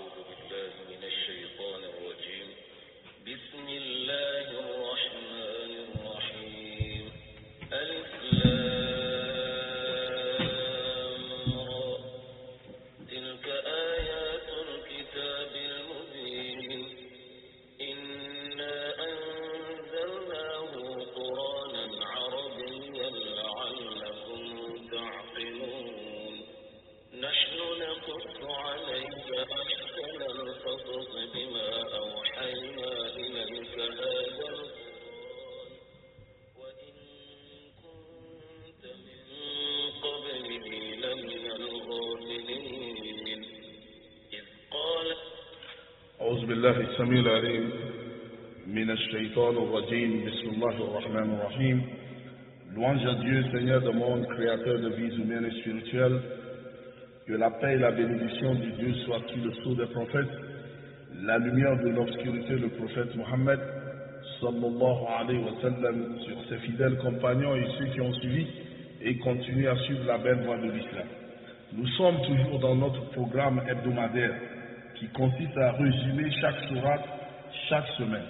أعوذ بالله من الشيطان الرجيم. بسم الله الرحمن الرحيم. ألف لام را. تلك آيات الكتاب المبين. إنا أنزلناه قرآنا عربيا لعلكم تعقلون. نحن نقص عليك أحسن القصص بما أوحينا إليك هذا القرآن وإن كنت من قبله لمن الغافلين. إذ قال أعوذ بالله السميع العليم من الشيطان الرجيم. بسم الله الرحمن الرحيم. Louange à Dieu, Seigneur du monde, créateur de vies humaines et spirituelles. Que la paix et la bénédiction de Dieu soient sur le sceau des prophètes, la lumière de l'obscurité, le prophète Mohammed, sallallahu alayhi wa sallam, sur ses fidèles compagnons et ceux qui ont suivi et continuent à suivre la belle voie de l'islam. Nous sommes toujours dans notre programme hebdomadaire qui consiste à résumer chaque sourate chaque semaine.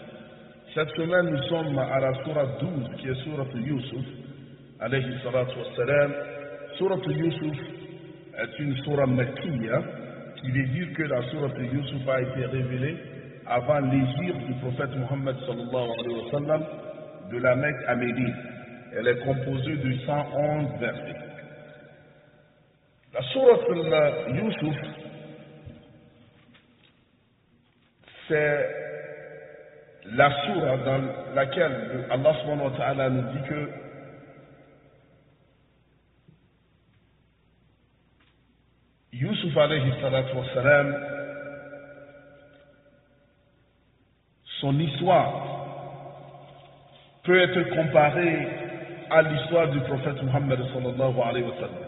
Cette semaine, nous sommes à la sourate 12 qui est sourate Yusuf, alayhi salatu wa salam. Sourate Yusuf est une sourate Makkiya, qui veut dire que la sourate Yusuf a été révélée avant l'hégire du prophète Mohammed sallallahu alayhi wa sallam de la Mecque à Médine. Elle est composée de 111 versets. La sourate Yusuf, c'est la sourate dans laquelle Allah subhanahu wa ta'ala nous dit que Yusuf alayhi salatu wa salam, son histoire peut être comparée à l'histoire du prophète Muhammad sallallahu alayhi wa sallam.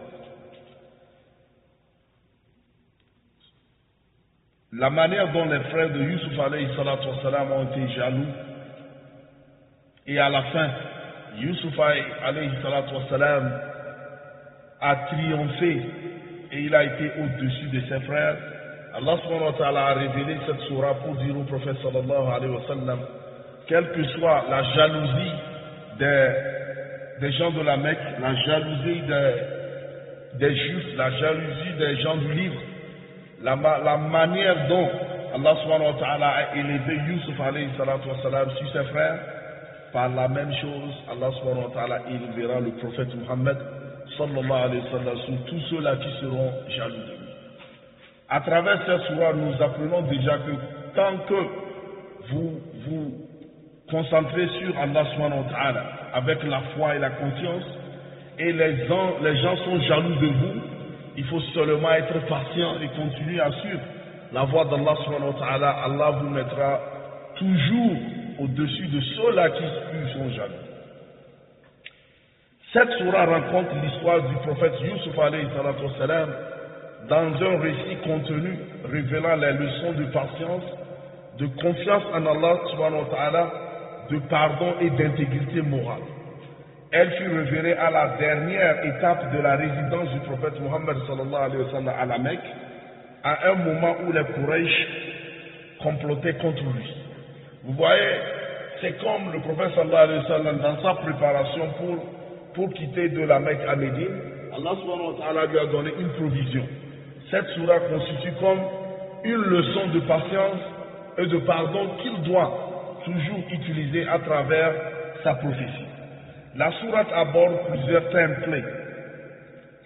La manière dont les frères de Yusuf alayhi salatu wa salam ont été jaloux, et à la fin, Yusuf alayhi salatu wa salam a triomphé et il a été au-dessus de ses frères. Allah subhanahu wa ta'ala a révélé cette sourate pour dire au prophète sallallahu alayhi wa sallam, quelle que soit la jalousie des gens de la Mecque, la jalousie des Juifs, la jalousie des gens du livre, la manière dont Allah subhanahu wa ta'ala a élevé Yusuf alayhi salatu wa salam sur ses frères, par la même chose, Allah subhanahu wa ta'ala élevera le prophète Muhammad sallallahu alayhi wa sallam sur tous ceux-là qui seront jaloux de lui. À travers cette sourate, nous apprenons déjà que tant que vous vous concentrez sur Allah subhanahu wa ta'ala avec la foi et la confiance, et les gens sont jaloux de vous, il faut seulement être patient et continuer à suivre la voie d'Allah subhanahu wa ta'ala. Allah vous mettra toujours au-dessus de ceux-là qui sont jaloux. Cette sourate raconte l'histoire du prophète Yusuf alayhi salatu wa salam dans un récit contenu révélant les leçons de patience, de confiance en Allah subhanahu wa ta'ala, de pardon et d'intégrité morale. Elle fut révélée à la dernière étape de la résidence du prophète Mohammed sallallahu alayhi wa sallam à la Mecque, à un moment où les Quraysh complotaient contre lui. Vous voyez, c'est comme le prophète sallallahu alayhi wa sallam dans sa préparation pour quitter de la Mecque à Médine, Allah subhanahu wa ta'ala lui a donné une provision. Cette sourate constitue comme une leçon de patience et de pardon qu'il doit toujours utiliser à travers sa prophétie. La sourate aborde plusieurs thèmes clés.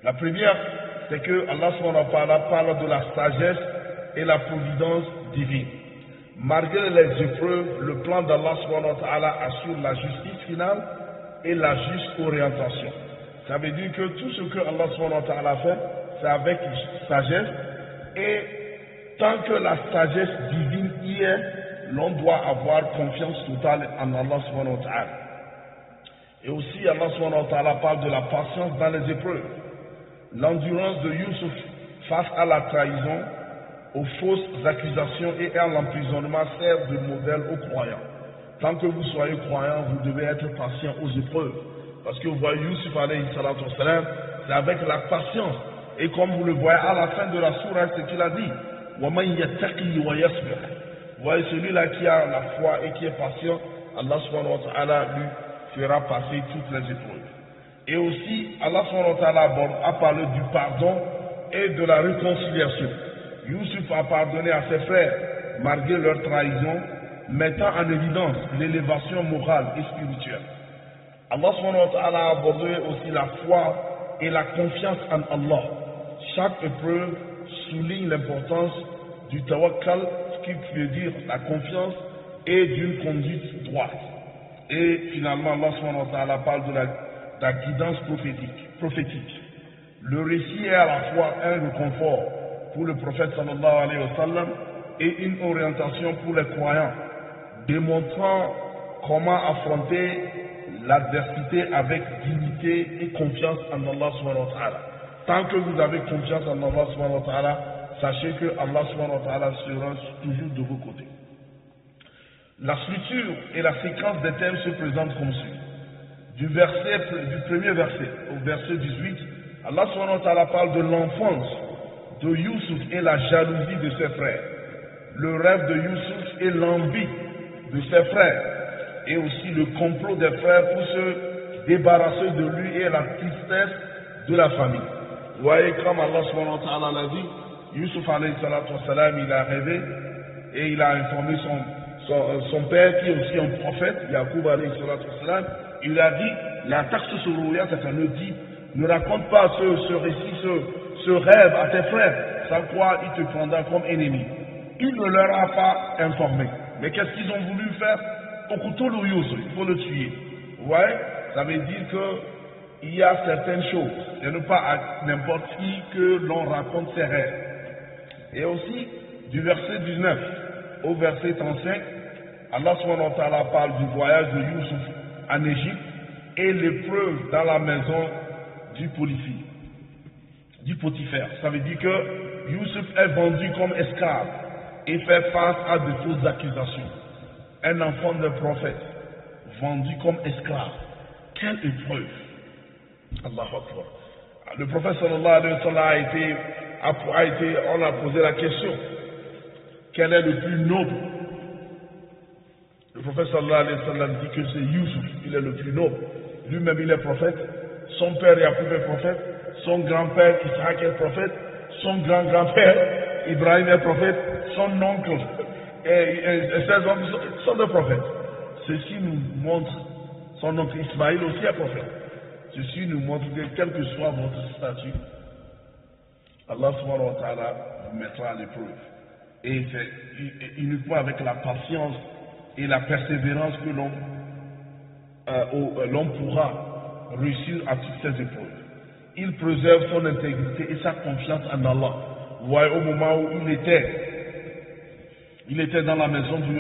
La première, c'est que Allah subhanahu wa ta'ala parle de la sagesse et la providence divine. Malgré les épreuves, le plan d'Allah subhanahu wa ta'ala assure la justice finale et la juste orientation. Ça veut dire que tout ce que Allah subhanahu wa ta'ala fait, c'est avec sagesse, et tant que la sagesse divine y est, l'on doit avoir confiance totale en Allah subhanahu wa ta'ala. Et aussi Allah subhanahu wa ta'ala parle de la patience dans les épreuves. L'endurance de Yusuf face à la trahison, aux fausses accusations et à l'emprisonnement sert de modèle aux croyants. Tant que vous soyez croyants, vous devez être patient aux épreuves. Parce que vous voyez Yusuf alayhi salatu wassalam, c'est avec la patience. Et comme vous le voyez à la fin de la sourate, ce qu'il a dit, وَمَنْ يَتَّقِي وَيَصْبِرْ. Voyez celui-là qui a la foi et qui est patient, Allah subhanahu wa ta'ala lui fera passer toutes les épreuves. Et aussi, Allah subhanahu wa ta'ala a parlé du pardon et de la réconciliation. Youssouf a pardonné à ses frères malgré leur trahison, mettant en évidence l'élévation morale et spirituelle. Allah subhanahu wa ta'ala a abordé aussi la foi et la confiance en Allah. Chaque épreuve souligne l'importance du tawakkal, ce qui veut dire la confiance, et d'une conduite droite. Et finalement, Allah subhanahu wa ta'ala parle de la guidance prophétique. Le récit est à la fois un réconfort pour le prophète sallallahu alayhi wa sallam et une orientation pour les croyants, démontrant comment affronter l'adversité avec dignité et confiance en Allah subhanahu wa ta'ala. Tant que vous avez confiance en Allah subhanahu wa ta'ala, sachez que Allah subhanahu wa ta'ala sera toujours de vos côtés. La structure et la séquence des thèmes se présentent comme suit. Du premier verset au verset 18, Allah subhanahu wa ta'ala parle de l'enfance de Youssouf et la jalousie de ses frères, le rêve de Youssouf et l'envie de ses frères, et aussi le complot des frères pour se débarrasser de lui et la tristesse de la famille. Vous voyez, comme Allah subhanahu wa ta'ala l'a dit, Youssouf alayhi salatu wa salam, il a rêvé et il a informé son père qui est aussi un prophète, Yaqub alayhi salatu wa salam. Il lui a dit, la taxe sur Rouya, c'est-à-dire ne raconte pas ce récit, ce rêve à tes frères, sans quoi il te prendra comme ennemi. Il ne leur a pas informé. Mais qu'est-ce qu'ils ont voulu faire? Il faut le tuer. Vous voyez? Ça veut dire qu'il y a certaines choses, et ne pas à n'importe qui que l'on raconte ses rêves. Et aussi, du verset 19 au verset 35, Allah subhanahu wa ta'ala parle du voyage de Youssouf en Égypte et l'épreuve dans la maison du Potiphar. Ça veut dire que Youssouf est vendu comme esclave et fait face à de fausses accusations. Un enfant de prophète vendu comme esclave. Quelle épreuve! Allahu Akbar. Le prophète sallallahu alayhi wa sallam on a posé la question, quel est le plus noble? Le prophète sallallahu alayhi wa sallam dit que c'est Youssouf, il est le plus noble. Lui-même il est prophète, son père Yaqub est prophète, son grand-père Isaac est prophète, son grand-grand-père Ibrahim est prophète, son oncle et ses oncles sont des prophètes. Ceci nous montre, son oncle Ismaïl aussi est prophète. Ceci nous montre que quel que soit votre statut, Allah subhanahu wa ta'ala vous mettra à l'épreuve. Et c'est uniquement avec la patience et la persévérance que l'on pourra réussir à toutes ces épreuves. Il préserve son intégrité et sa confiance en Allah. Vous voyez, au moment où il était dans la maison du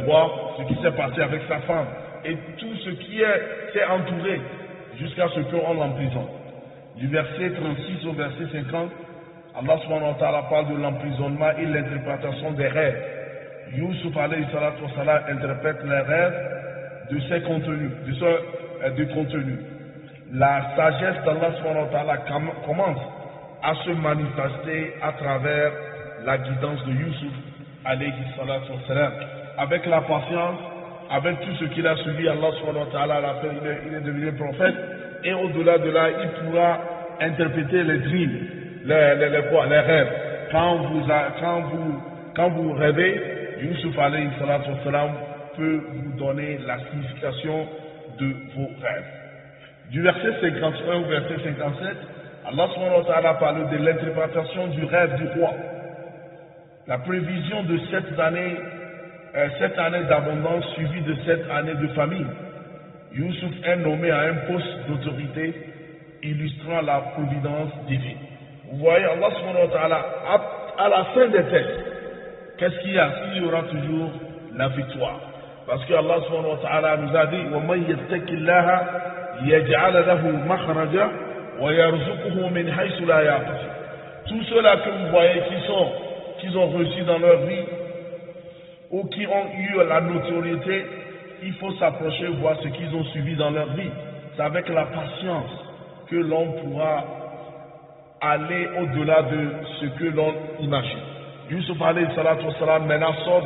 roi, ce qui s'est passé avec sa femme et tout ce qui s'est entouré jusqu'à ce qu'on l'emprisonne. Du verset 36 au verset 50, Allah subhanahu wa ta'ala parle de l'emprisonnement et l'interprétation des rêves. Youssouf alayhi salatu wa salam interprète les rêves de ses contenus, de contenu. La sagesse d'Allah subhanahu wa ta'ala commence à se manifester à travers la guidance de Youssouf alayhi salatu wa salam. Avec la patience, avec tout ce qu'il a suivi, Allah subhanahu wa ta'ala l'a fait, il est devenu prophète, et au-delà de là, il pourra interpréter les dreams, les rêves. Quand vous rêvez, Youssouf alayhi salatu wa salam peut vous donner la signification de vos rêves. Du verset 51 au verset 57, Allah subhanahu wa ta'ala parle de l'interprétation du rêve du roi. La prévision de 7 années d'abondance suivie de 7 années de famine. Youssouf est nommé à un poste d'autorité illustrant la providence divine. Vous voyez, Allah subhanahu wa ta'ala, à la fin des textes, qu'est-ce qu'il y a? Il y aura toujours la victoire. Parce que Allah subhanahu wa ta'ala nous a dit وَمَنْ يَتَّقِ اللَّهَ يَجْعَلَ لَهُ مَخْرَجًا وَيَرْزُقُهُ مِنْ حَيْثُ لَا يَحْتَسِبُ. Tous ceux-là que vous voyez qui ont réussi dans leur vie ou qui ont eu la notoriété, il faut s'approcher voir ce qu'ils ont suivi dans leur vie. C'est avec la patience que l'on pourra aller au-delà de ce que l'on imagine. Youssouf alayhi salatu wassalam maintenant sort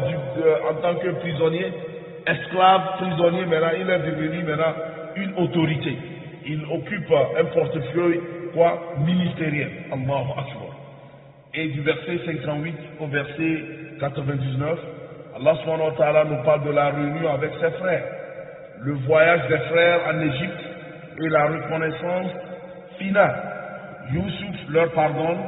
en tant que prisonnier, esclave, prisonnier, maintenant il est devenu maintenant une autorité. Il occupe un portefeuille ministériel. Allahu Akbar. Et du verset 58 au verset 99, Allah subhanahu wa ta'ala nous parle de la réunion avec ses frères, le voyage des frères en Égypte et la reconnaissance finale. Youssouf leur pardonne,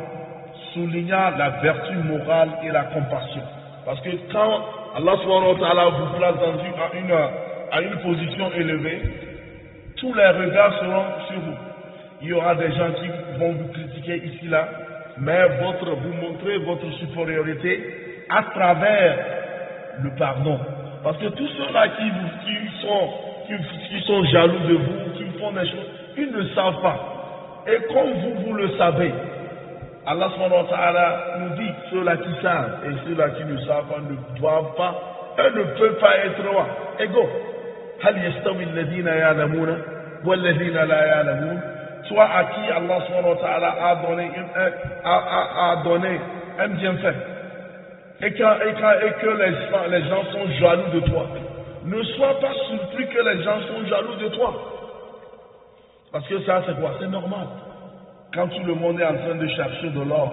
soulignant la vertu morale et la compassion. Parce que quand Allah subhanahu wa ta'ala vous place à une position élevée, tous les regards seront sur vous. Il y aura des gens qui vont vous critiquer ici, là, mais vous montrez votre supériorité à travers le pardon. Parce que tous ceux-là qui sont jaloux de vous, qui font des choses, ils ne savent pas. Et comme vous le savez, Allah subhanahu wa ta'ala nous dit, ceux-là qui savent et ceux-là qui ne savent pas ne doivent pas, eux ne peuvent pas être égaux. Hal yastawi alladhina ya'lamuna walladhina la ya'lamun. Soit à qui Allah subhanahu wa ta'ala a donné un bienfait. Et que les gens sont jaloux de toi. Ne sois pas surpris que les gens sont jaloux de toi. Parce que ça, c'est quoi? C'est normal. Quand tout le monde est en train de chercher de l'or,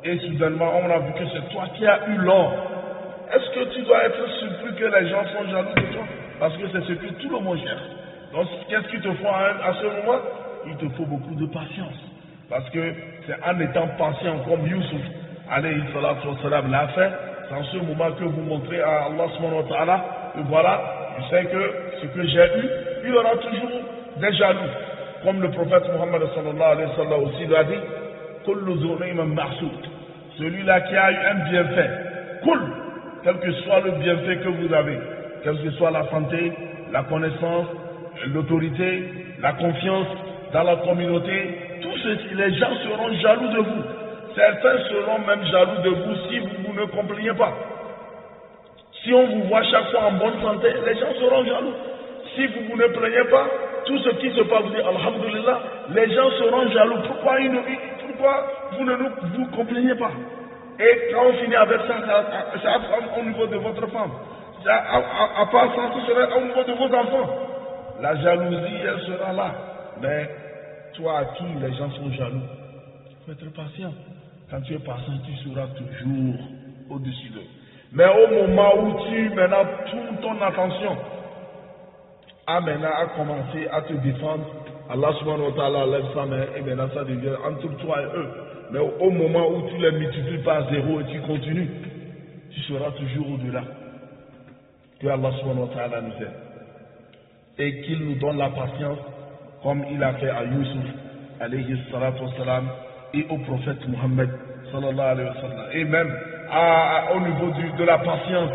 et soudainement on a vu que c'est toi qui as eu l'or, est-ce que tu dois être surpris que les gens sont jaloux de toi? Parce que c'est ce que tout le monde cherche. Donc, qu'est-ce qu'il te faut à ce moment? Il te faut beaucoup de patience. Parce que c'est en étant patient comme Youssouf, alayhi salatu wassalam, l'a fait, c'est en ce moment que vous montrez à Allah subhanahu wa ta'ala que voilà, je sais que ce que j'ai eu, il y aura toujours des jaloux. Comme le prophète Muhammad sallallahu alayhi wa sallam aussi l'a dit, kullu dhurriman mahsoud. Celui-là qui a eu un bienfait, quel que soit le bienfait que vous avez, quelle que soit la santé, la connaissance, l'autorité, la confiance dans la communauté, tout ceci, les gens seront jaloux de vous. Certains seront même jaloux de vous si vous ne compreniez pas. Si on vous voit chaque fois en bonne santé, les gens seront jaloux. Si vous ne plaignez pas, tout ce qui se passe, vous dites Alhamdulillah, les gens seront jaloux. Pourquoi vous ne vous compreniez pas? Et quand on finit avec ça, ça va au niveau de votre femme. À part ça, ce sera au niveau de vos enfants. La jalousie, elle sera là. Mais toi à qui les gens sont jaloux, il faut être patient. Quand tu es patient, tu seras toujours au-dessus d'eux. Mais au moment où maintenant, toute ton attention a commencé à te défendre, Allah subhanahu wa ta'ala lève sa main et maintenant ça devient entre toi et eux. Mais au moment où tu les multiplies par zéro et tu continues, tu seras toujours au-delà. Que Allah subhanahu wa ta'ala nous aide. Et qu'il nous donne la patience comme il a fait à Youssouf alayhi salatu wassalam et au prophète Muhammad sallallahu alayhi wa sallam. Et même au niveau de la patience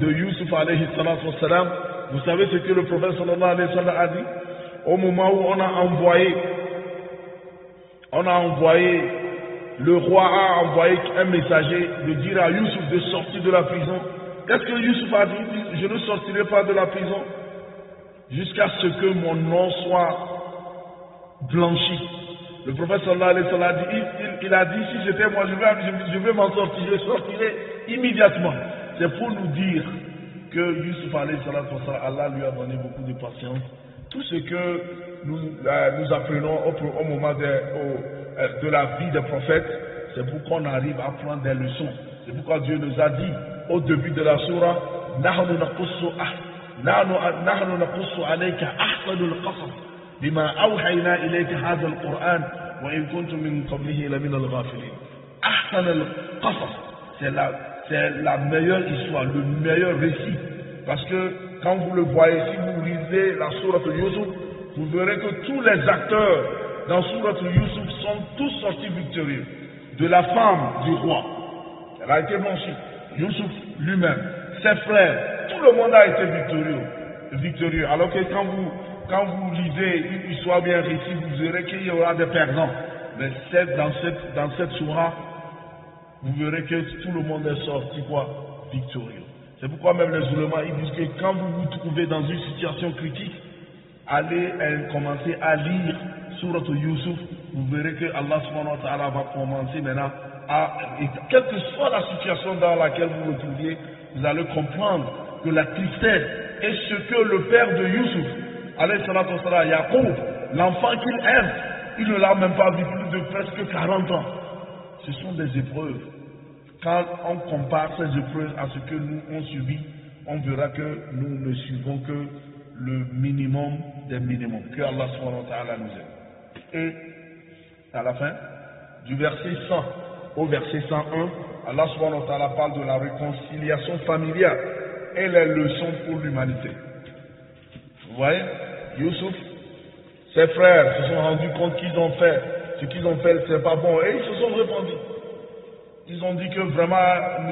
de Youssouf alayhi salatu wassalam, vous savez ce que le prophète sallallahu alayhi wa sallam a dit? Au moment où on a envoyé, le roi a envoyé un messager de dire à Youssouf de sortir de la prison. Qu'est-ce que Youssouf a dit? Je ne sortirai pas de la prison jusqu'à ce que mon nom soit blanchi. Le prophète sallallahu alayhi wa sallam a dit, il a dit, si j'étais moi, je vais m'en sortir, je sortirai immédiatement. C'est pour nous dire que Youssouf alayhi wa sallam, Allah lui a donné beaucoup de patience. Tout ce que nous apprenons au moment de la vie des prophètes, c'est pour qu'on arrive à prendre des leçons. C'est pourquoi Dieu nous a dit au début de la sourate, Nahnu naqussu alayka ahsanul qasas bima awhayna ilayka hadha al-Qur'an wa in kuntum min qablihi la min al-ghafilin. Ahsanul qasas, c'est la meilleure histoire, le meilleur récit. Parce que quand vous le voyez, si vous lisez la sourate Youssouf, vous verrez que tous les acteurs dans sourate Youssouf sont tous sortis victorieux. De la femme du roi, elle a été blanchie. Youssouf lui-même, ses frères, tout le monde a été victorieux. Alors que quand vous lisez une histoire bien récite, vous verrez qu'il y aura des perdants. Mais dans cette sourate, vous verrez que tout le monde est sorti victorieux. C'est pourquoi même les ulémas, ils disent que quand vous vous trouvez dans une situation critique, allez commencer à lire Sourate Youssouf, vous verrez que Allah subhanahu wa ta'ala va commencer maintenant et quelle que soit la situation dans laquelle vous vous trouviez, vous allez comprendre que la tristesse est ce que le père de Youssouf, alayhi salatu wa salam, Yacoub, l'enfant qu'il aime, il ne l'a même pas vu plus de presque 40 ans. Ce sont des épreuves. Quand on compare ces épreuves à ce que nous on subit, on verra que nous ne suivons que le minimum des minimums. Que Allah subhanahu wa ta'ala nous aide. Et à la fin, du verset 100 au verset 101, Allah subhanahu wa ta'ala parle de la réconciliation familiale et les leçons pour l'humanité. Vous voyez, Youssouf, ses frères se sont rendus compte qu'ils ont fait, ce qu'ils ont fait, c'est pas bon, et ils se sont répandus. Ils ont dit que vraiment,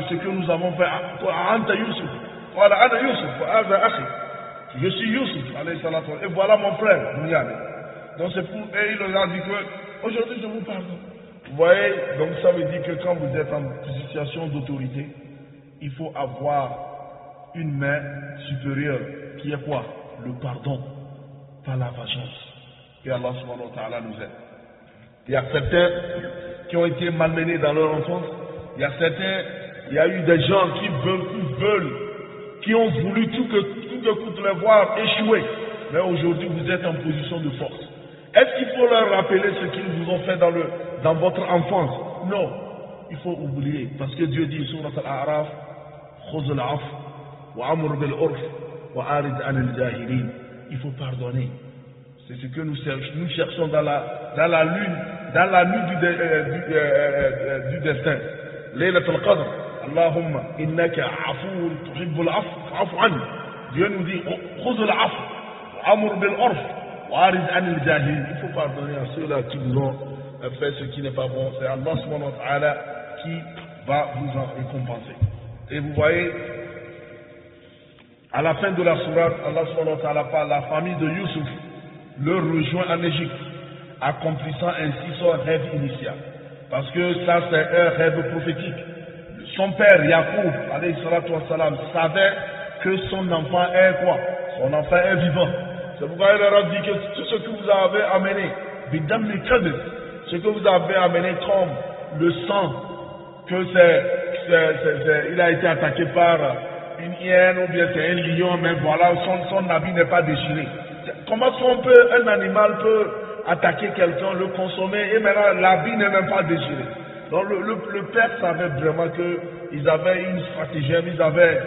ce que nous avons fait, Anta Youssouf, voilà, Ana Youssouf, je suis Youssouf, et voilà mon frère, Bunyamin. Donc c'est pour, et il leur a dit que, aujourd'hui je vous pardonne. Vous voyez, donc ça veut dire que quand vous êtes en situation d'autorité, il faut avoir une main supérieure, qui est quoi? Le pardon, pas la vengeance. Et Allah subhanahu wa ta'ala nous aide. Il y a certains qui ont été malmenés dans leur enfance. Il y a eu des gens qui veulent, qui ont voulu tout que coûte les voir échouer. Mais aujourd'hui, vous êtes en position de force. Est-ce qu'il faut leur rappeler ce qu'ils vous ont fait dans votre enfance? Non. Il faut oublier. Parce que Dieu dit, Surat Al-A'raf, Khuz al-Af, wa amr bil-urf, wa arid anil jahilin. Il faut pardonner. C'est ce que nous cherchons dans la nuit du destin. Laylat al-Qadr. Allahumma innaka afoun tuhibbul af, fa'afu anhu. Dieu nous dit, khuz al-af, wa amr bil-urf, wa arid anil jahilin. Il faut pardonner à ceux-là qui vous ont fait ce qui n'est pas bon. C'est Allah subhanahu wa ta'ala qui va vous en récompenser. Et vous voyez, à la fin de la sourate, Allah subhanahu wa ta'ala parle, la famille de Youssouf le rejoint en Égypte, accomplissant ainsi son rêve initial. Parce que ça, c'est un rêve prophétique. Son père, Yacoub, alayhi salatu wa salam, savait que son enfant est quoi? Son enfant est vivant. C'est pourquoi il leur a dit que tout ce que vous avez amené, ce que vous avez amené comme le sang, que il a été attaqué par une hyène ou bien c'est un lion, mais voilà, son habit n'est pas déchiré. Comment un animal peut attaquer quelqu'un, le consommer, et maintenant l'habit n'est même pas déchiré? Donc le père savait vraiment qu'ils avaient une stratégie, ils avaient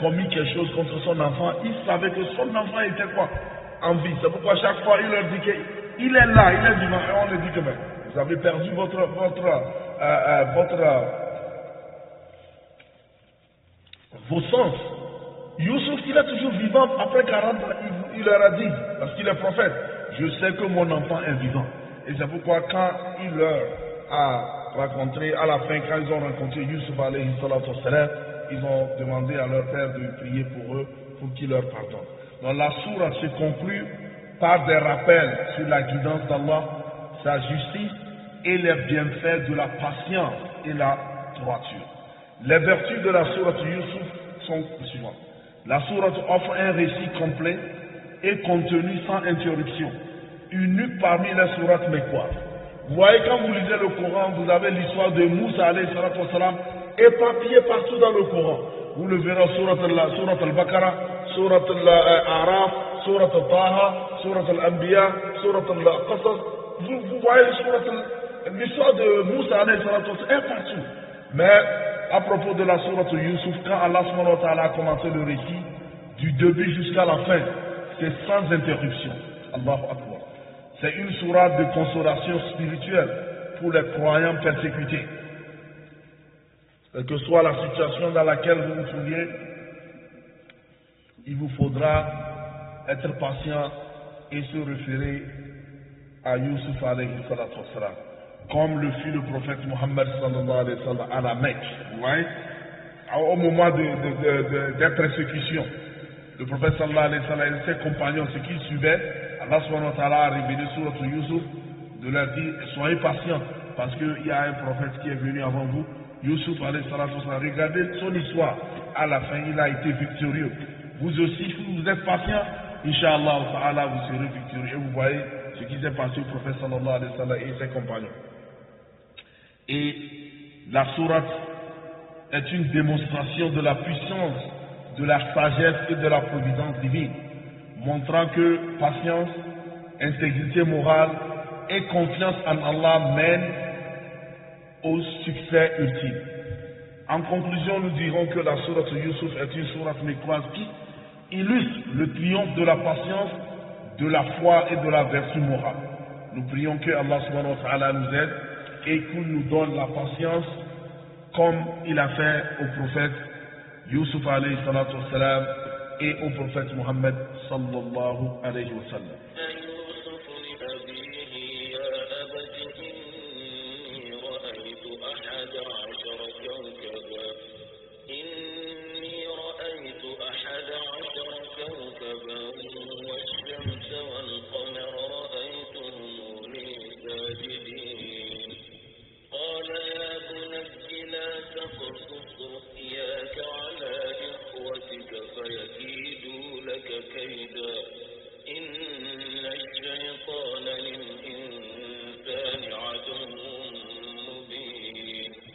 commis quelque chose contre son enfant. Il savait que son enfant était quoi? En vie. C'est pourquoi chaque fois il leur dit qu'il est là, il est vivant. Et on lui dit que vous avez perdu vos sens. Youssouf, il est toujours vivant après 40 ans. Il leur a dit, parce qu'il est prophète, je sais que mon enfant est vivant. Et c'est pourquoi quand il leur a rencontré, à la fin, quand ils ont rencontré Youssouf alayhi salatu wassalam, ils ont demandé à leur père de prier pour eux, pour qu'il leur pardonne. Donc la sourate se conclut par des rappels sur la guidance d'Allah, sa justice et les bienfaits de la patience et la droiture. Les vertus de la sourate Youssouf sont les suivantes. La sourate offre un récit complet et contenu sans interruption, unique parmi les sourates mécoises. Vous voyez, quand vous lisez le Coran, vous avez l'histoire de Moussa alayhi salatu wassalam éparpillée partout dans le Coran. Vous le verrez surat al-Baqarah, surat al-A'raf, surat al-Taha, surat al-Anbiya, surat al-Qasas. Vous voyez l'histoire de Moussa alayhi salatu wassalam est partout. Mais à propos de la sourate Youssouf, quand Allah subhanahu wa ta'ala a commencé le récit, du début jusqu'à la fin, c'est sans interruption. Allahu Akbar. C'est une sourate de consolation spirituelle pour les croyants persécutés. Quelle que soit la situation dans laquelle vous vous trouviez, il vous faudra être patient et se référer à Youssouf alayhi salatu wassalam, comme le fit le prophète Mohammed sallallahu alayhi wa sallam à la Mecque. Vous voyez, au moment des persécutions, le prophète sallallahu alayhi wa sallam et ses compagnons, ceux qui suivaient, Allah subhanahu wa ta'ala a révélé sur Youssouf de leur dire, soyez patients, parce qu'il y a un prophète qui est venu avant vous, Youssouf alayhi salatu wa sallam. Regardez son histoire, à la fin il a été victorieux. Vous aussi, si vous êtes patients, Inch'Allah ta'ala, vous serez victorieux. Et vous voyez ce qui s'est passé au prophète sallallahu alayhi wa sallam et ses compagnons. Et la sourate est une démonstration de la puissance, de la sagesse et de la providence divine, montrant que patience, intégrité morale et confiance en Allah mènent au succès ultime. En conclusion, nous dirons que la sourate Yusuf est une sourate mécoise qui illustre le triomphe de la patience, de la foi et de la vertu morale. Nous prions que Allah subhanahu wa ta'ala nous aide et qu'il nous donne la patience comme il a fait au prophète Yusuf alayhi salatu wa salam et au prophète Muhammad sallallahu alayhi wa sallam. يوسف لأبيه يا أبت إني رأيت 11